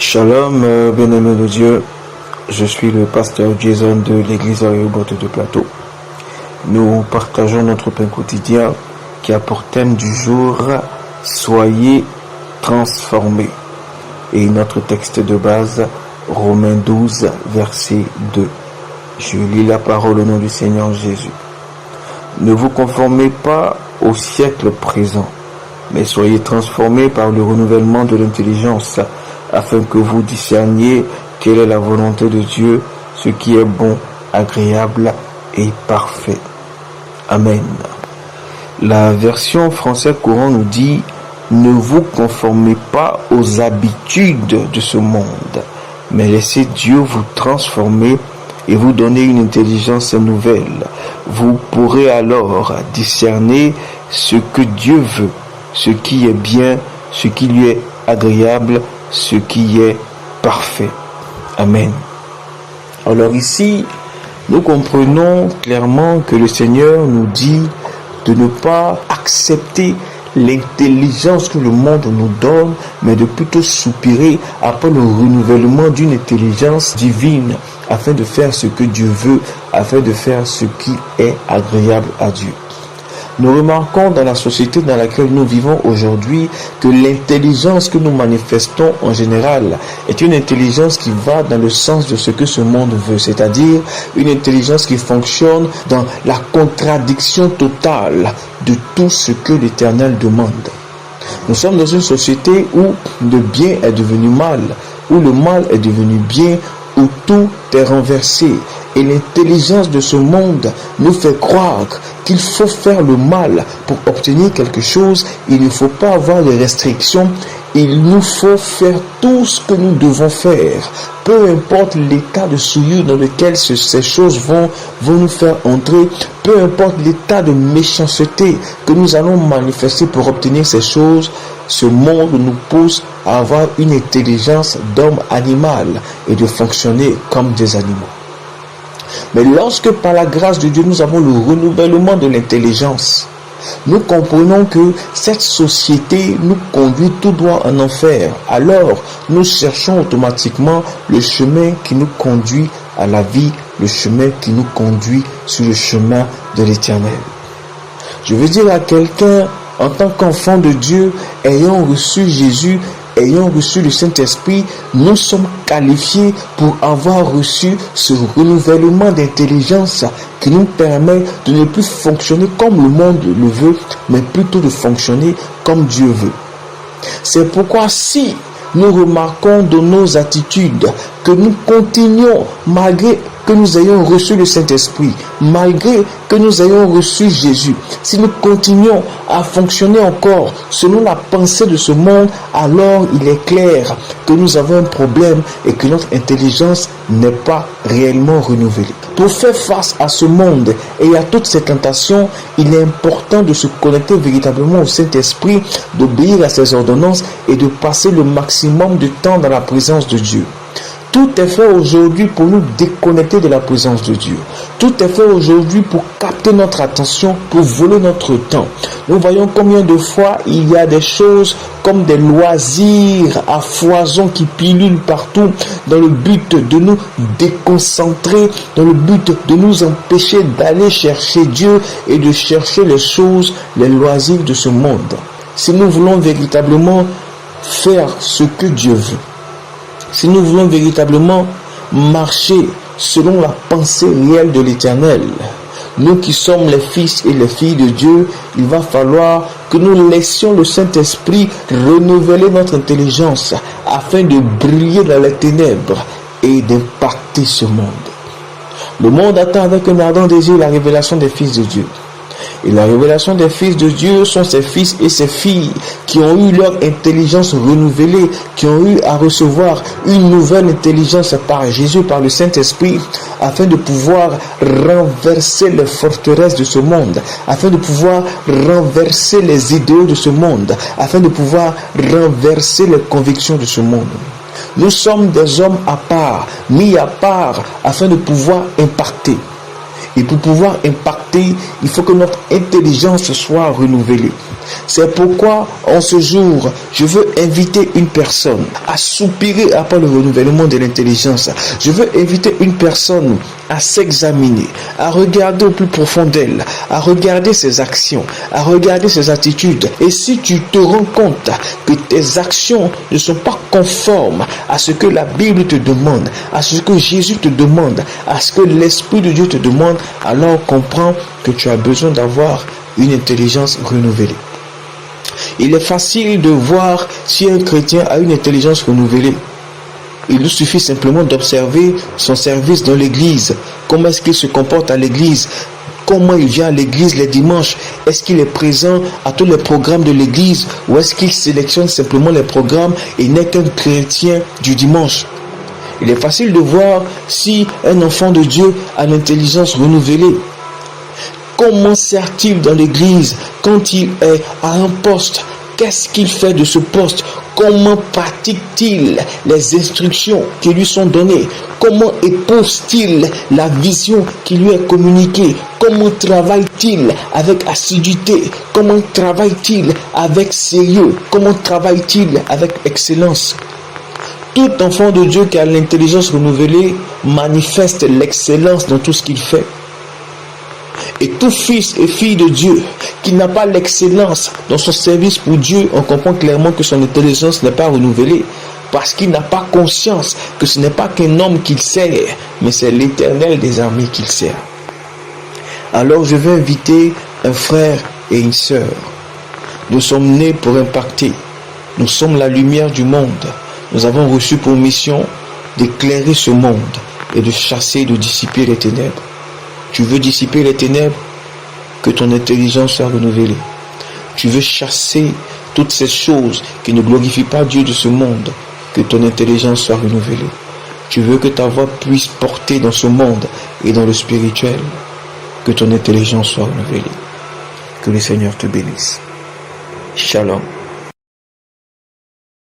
Shalom, bien-aimé de Dieu, je suis le pasteur Jason de l'église Ariobot de Plateau. Nous partageons notre pain quotidien qui a pour thème du jour « Soyez transformés ». Et notre texte de base, Romains 12, verset 2. Je lis la parole au nom du Seigneur Jésus. Ne vous conformez pas au siècle présent, mais soyez transformés par le renouvellement de l'intelligence, afin que vous discerniez quelle est la volonté de Dieu, ce qui est bon, agréable et parfait. Amen. La version française courant nous dit « Ne vous conformez pas aux habitudes de ce monde, mais laissez Dieu vous transformer et vous donner une intelligence nouvelle. Vous pourrez alors discerner ce que Dieu veut, ce qui est bien, ce qui lui est agréable, ce qui est parfait. » Amen. Alors ici, nous comprenons clairement que le Seigneur nous dit de ne pas accepter l'intelligence que le monde nous donne, mais de plutôt soupirer après le renouvellement d'une intelligence divine, afin de faire ce que Dieu veut, afin de faire ce qui est agréable à Dieu. Nous remarquons dans la société dans laquelle nous vivons aujourd'hui que l'intelligence que nous manifestons en général est une intelligence qui va dans le sens de ce que ce monde veut, c'est-à-dire une intelligence qui fonctionne dans la contradiction totale de tout ce que l'Éternel demande. Nous sommes dans une société où le bien est devenu mal, où le mal est devenu bien, où tout est renversé. Et l'intelligence de ce monde nous fait croire qu'il faut faire le mal pour obtenir quelque chose. Il ne faut pas avoir de restrictions. Il nous faut faire tout ce que nous devons faire. Peu importe l'état de souillure dans lequel ces choses vont nous faire entrer. Peu importe l'état de méchanceté que nous allons manifester pour obtenir ces choses. Ce monde nous pousse à avoir une intelligence d'homme animal et de fonctionner comme des animaux. Mais lorsque par la grâce de Dieu nous avons le renouvellement de l'intelligence, nous comprenons que cette société nous conduit tout droit en enfer. Alors nous cherchons automatiquement le chemin qui nous conduit à la vie, le chemin qui nous conduit sur le chemin de l'Éternel. Je veux dire à quelqu'un, en tant qu'enfant de Dieu, ayant reçu Jésus, ayant reçu le Saint-Esprit, nous sommes qualifiés pour avoir reçu ce renouvellement d'intelligence qui nous permet de ne plus fonctionner comme le monde le veut, mais plutôt de fonctionner comme Dieu veut. C'est pourquoi si nous remarquons de nos attitudes que nous continuons, malgré que nous ayons reçu le Saint-Esprit, malgré que nous ayons reçu Jésus, si nous continuons à fonctionner encore selon la pensée de ce monde, alors il est clair que nous avons un problème et que notre intelligence n'est pas réellement renouvelée. Pour faire face à ce monde et à toutes ces tentations, il est important de se connecter véritablement au Saint-Esprit, d'obéir à ses ordonnances et de passer le maximum de temps dans la présence de Dieu. Tout est fait aujourd'hui pour nous déconnecter de la présence de Dieu. Tout est fait aujourd'hui pour capter notre attention, pour voler notre temps. Nous voyons combien de fois il y a des choses comme des loisirs à foison qui pilulent partout dans le but de nous déconcentrer, dans le but de nous empêcher d'aller chercher Dieu et de chercher les choses, les loisirs de ce monde. Si nous voulons véritablement faire ce que Dieu veut, si nous voulons véritablement marcher selon la pensée réelle de l'Éternel, nous qui sommes les fils et les filles de Dieu, il va falloir que nous laissions le Saint-Esprit renouveler notre intelligence afin de briller dans les ténèbres et d'impacter ce monde. Le monde attend avec un ardent désir la révélation des fils de Dieu. Et la révélation des fils de Dieu sont ces fils et ces filles qui ont eu leur intelligence renouvelée, qui ont eu à recevoir une nouvelle intelligence par Jésus, par le Saint-Esprit, afin de pouvoir renverser les forteresses de ce monde, afin de pouvoir renverser les idéaux de ce monde, afin de pouvoir renverser les convictions de ce monde. Nous sommes des hommes à part, mis à part, afin de pouvoir impacter. Et pour pouvoir impacter inviter, il faut que notre intelligence soit renouvelée. C'est pourquoi, en ce jour, je veux inviter une personne à soupirer après le renouvellement de l'intelligence. Je veux inviter une personne à s'examiner, à regarder au plus profond d'elle, à regarder ses actions, à regarder ses attitudes. Et si tu te rends compte que tes actions ne sont pas conformes à ce que la Bible te demande, à ce que Jésus te demande, à ce que l'Esprit de Dieu te demande, alors comprends que tu as besoin d'avoir une intelligence renouvelée. Il est facile de voir si un chrétien a une intelligence renouvelée. Il nous suffit simplement d'observer son service dans l'église. Comment est-ce qu'il se comporte à l'église? Comment il vient à l'église les dimanches? Est-ce qu'il est présent à tous les programmes de l'église? Ou est-ce qu'il sélectionne simplement les programmes et n'est qu'un chrétien du dimanche? Il est facile de voir si un enfant de Dieu a l'intelligence renouvelée. Comment sert-il dans l'église quand il est à un poste? Qu'est-ce qu'il fait de ce poste? Comment pratique-t-il les instructions qui lui sont données? Comment épouse-t-il la vision qui lui est communiquée? Comment travaille-t-il avec assiduité? Comment travaille-t-il avec sérieux? Comment travaille-t-il avec excellence? Tout enfant de Dieu qui a l'intelligence renouvelée manifeste l'excellence dans tout ce qu'il fait. Et tout fils et fille de Dieu qui n'a pas l'excellence dans son service pour Dieu, on comprend clairement que son intelligence n'est pas renouvelée, parce qu'il n'a pas conscience que ce n'est pas qu'un homme qu'il sert, mais c'est l'Éternel des armées qu'il sert. Alors je veux inviter un frère et une sœur. Nous sommes nés pour impacter. Nous sommes la lumière du monde. Nous avons reçu pour mission d'éclairer ce monde et de chasser, de dissiper les ténèbres. Tu veux dissiper les ténèbres? Que ton intelligence soit renouvelée. Tu veux chasser toutes ces choses qui ne glorifient pas Dieu de ce monde? Que ton intelligence soit renouvelée. Tu veux que ta voix puisse porter dans ce monde et dans le spirituel? Que ton intelligence soit renouvelée. Que le Seigneur te bénisse. Shalom.